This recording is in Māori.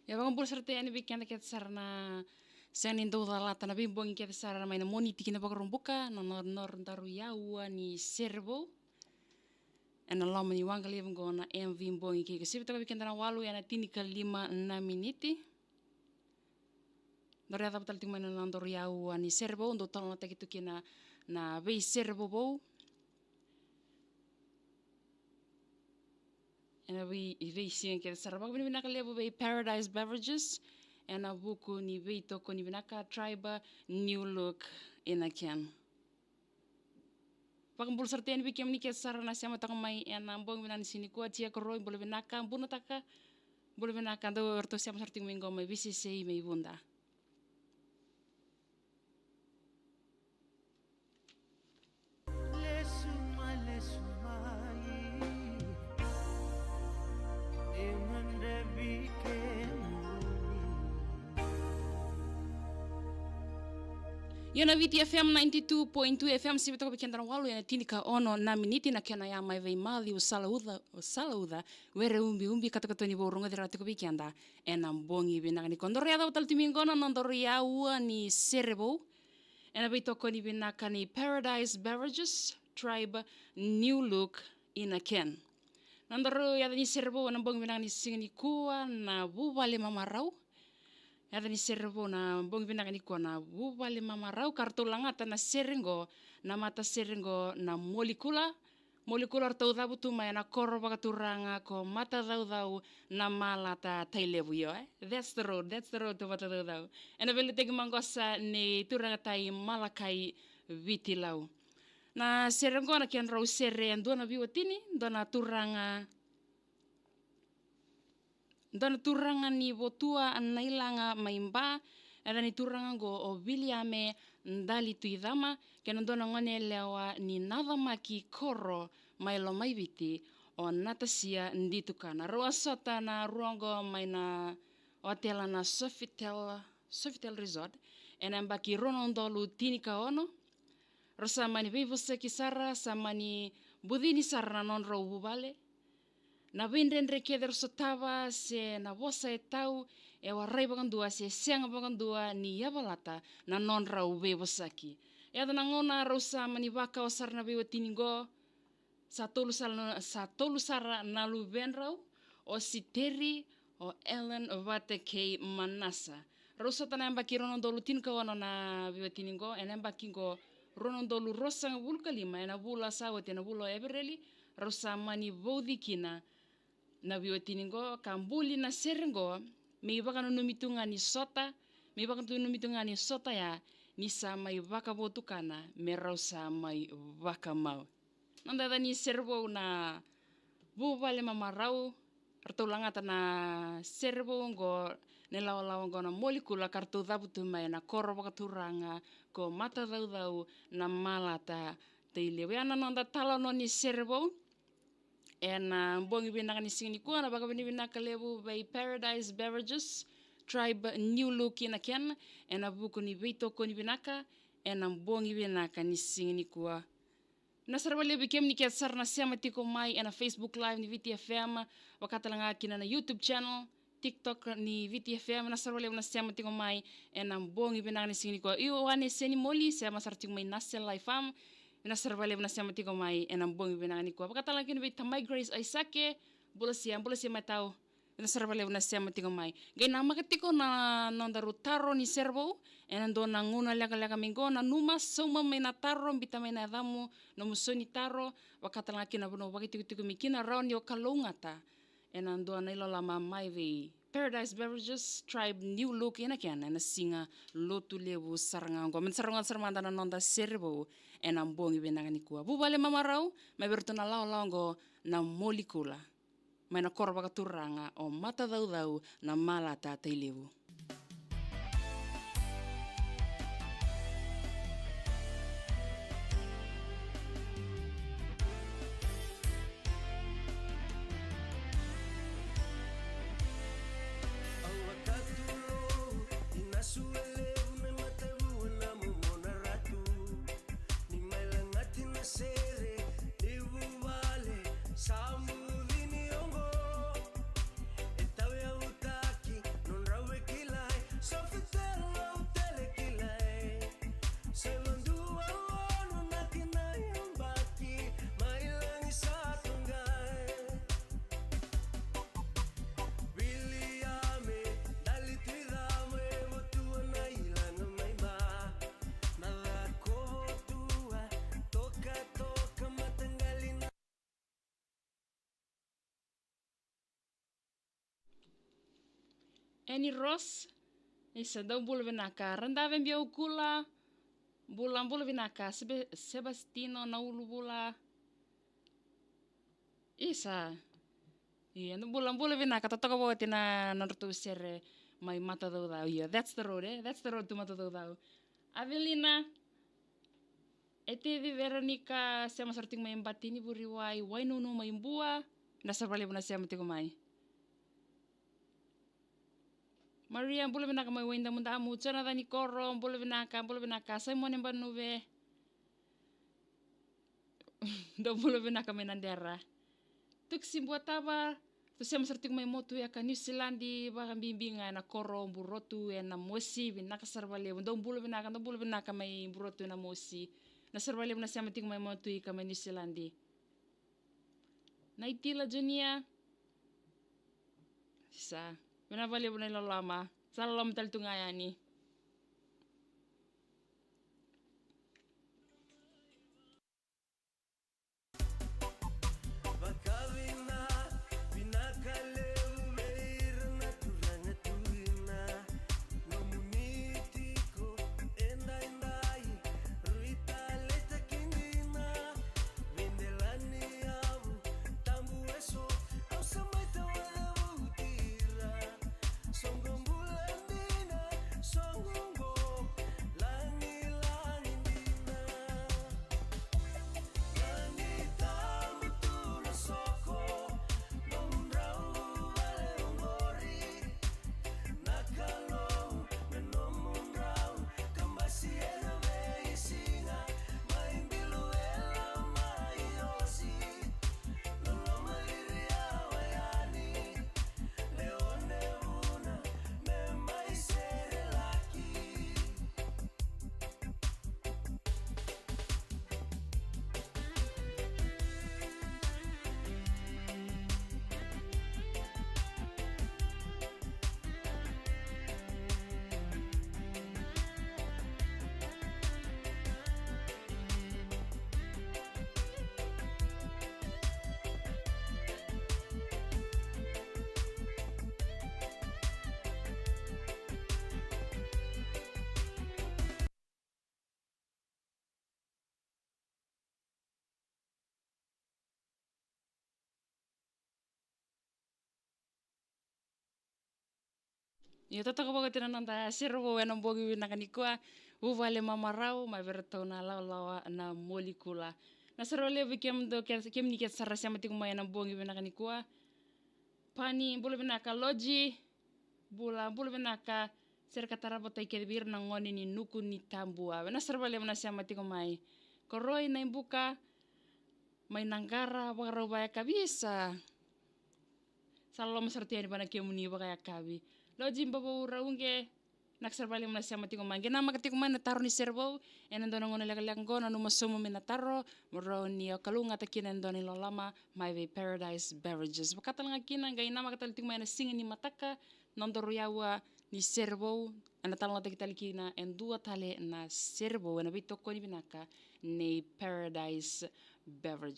Ya bang bul serte ani bikin ket sarna senin do dalata na bimbong ket sarna maina moniti kina bakarong buka na nor taru yawa ni servo. Ena lama ni wanga levang gona bimbong ke sibita bikin tana walu ena tini ka 5-6 miniti. Dore ata betal tingman na ndor yawa ni servo ndo tal na tekitu kina na vei servo bo. Ena vei sien ket sarna bang binaka levo vei Paradise Beverages. Ena buku ni vei toko ni binaka Tribe New Look ina ken. Pakambul sertian bikin ni ket sarna siama tak mai ena bong binan sini kuat cia koroi boleh binaka buno taka boleh binaka ndo orto siama sarting minggo mai visi sei mai bunda. Yana VTFM 92.2 FM sibita ko bikin tana walu yana tini ka ono na miniti na kena ya mai vei mali usala uda were umbi kata ni borunga dira ko bikin da enam bongi binaka ni kondor ya tal timingona nondor ya ua ni serebo ena vei toko ni binaka ni Paradise Beverages Tribe New Look ina ken nondor ya ni serebo na bongi binaka ni singni kuwa na bubale mamarau. Ada ni servo na bong binaka ni kona bubale mamarau kartulangata na serengo na mata serengo na molikula tau dabu tu mai na koro bakaturanga ko mata dau na malata tailevu yo that's the road to mata dau ena vele tegi mangosa ni turanga tai malakai vitilau na serengo na ken rau seren dona biwatini dona turanga ni votua nailanga maimba era ni turanga go o Williame ndali tuidama kena dona ngone lewa ni nadama ki koro mailo maiviti o natasia nditukana roa sota na ruango maina hotela na Sofitel Resort ena mbaki ronondolu tinika ono rosa mani vivose kisara samani budini sarna non ro bubale na vindendre keder sotava se na vosa e tau e warai bagandua se senga bagandua ni yabalata na non rau bevosaki. E ada nangona rosa mani waka o sarna bewa tiningo sa tolu sara nalu venrau o siteri o Ellen Vate K Manasa. Rosa tanamba ki ronondolu tinka wana na bewa tiningo enemba kingo ronondolu rosa ngabulka lima ena bula sawat ena bula ebereli rosa mani vodikina na biwatiningo kambuli na serengo mi baka numitunga ni sota ya ni sama baka botukana merau sama baka mau nanda ni servo na bubale mamarau artulangata na servo ngo nelaw ngo na molikula kartu dabutu mai na koro baka turanga ko mata dau na malata teile yana nanda talo no ni servo ena bongi binaka ni singni kuana baka binaka levu by Paradise Beverages Tribe New Look ina ken ena buku ni vito ko ni binaka ena bongi binaka ni singni kua nasarwale bikem ni kesar na siama tiko mai ena Facebook live ni VTFM wakata langa kina na YouTube channel TikTok ni VTFM nasarwale na siama tiko mai ena bongi binaka ni singni kua iyo wane seni moli siama sartiko mai nasel live fam na servale na siama tiko mai enam bongi binani ko pakata lagi ni tamai Grace Aisake bola siam matau na servale na siama tiko mai gai nama ketiko na nondaru taro ni servo enan do na nguna laga minggo na numa soma mai na taro bita mai na damu no musoni taro wakata lagi na bono wagi tiko mikina round yo kalungata enan do na lama mai vi Paradise Beverages Tribe New Look ina kiana na singa lotu lewu sarangango saranga na nonda servo enam bongi benanga ni kua bubale mamarau mai bertuna lao na molikula mai na korba katuranga o mata dau na malata tailewu. Samu vini ongo, etawe ya utaki, no Annie Ross, isa daw bula vinaka, randave mbia ukula, bula vinaka, Sebastino naulu bula, isa, iya, no bula vinaka, totoko bawa tina nortu sere, mai mata dau dau, iya, that's the road, that's the road to mata dau dau. Avelina, ete di Veronica, sema sorting mai embatini buriwai, wai nunu mai mbua, nasa bali buna sema tiko mai. Maria bula vinaka mai wenda munda amu, chana dani koro, bula vinaka, sai mo nemba nuve. Do bula vinaka mai nandera. Tuk simbua taba, tu sema sorting mai motu ya ka New Zealand di baka bimbinga na koro burotu ya na mosi vinaka sarbali, do bula vinaka mai burotu na mosi. Na sarbali buna sema tiko mai motu ya ka mai New Zealand di. Na itila Junia, sa. Bina bali buna lama, salam tal tungayani. Yo totoko baga tina nanda servo enam bogi vinaka nikua, uvale mamarau, ma vertau na lawa na molikula. Na serole vikem do kem ni ket sarasya mati kuma enam bogi vinaka nikua. Pani bula vinaka loji, bula vinaka ser katarabo tai kedbir na ngoni ni nuku ni tambua. Na serole na sya mati kumai. Koroi na imbuka, mai nanggara bagarau baya kabisa. Salam serti ani bana kemuni bagaya kabi. Loji mbabo raunge nak serbali mana siama tiko mangi nama ketiko mana taro ni serbo enen dona ngone lega ngona numa somo mina taro moro ni kalunga takina endoni lolama my way paradise beverages bakata nga kina ngai nama katal tiko mana singa ni mataka nondoro yawa ni serbo ana talanga takitali kina en dua tale na serbo na bitoko ni binaka ni paradise beverage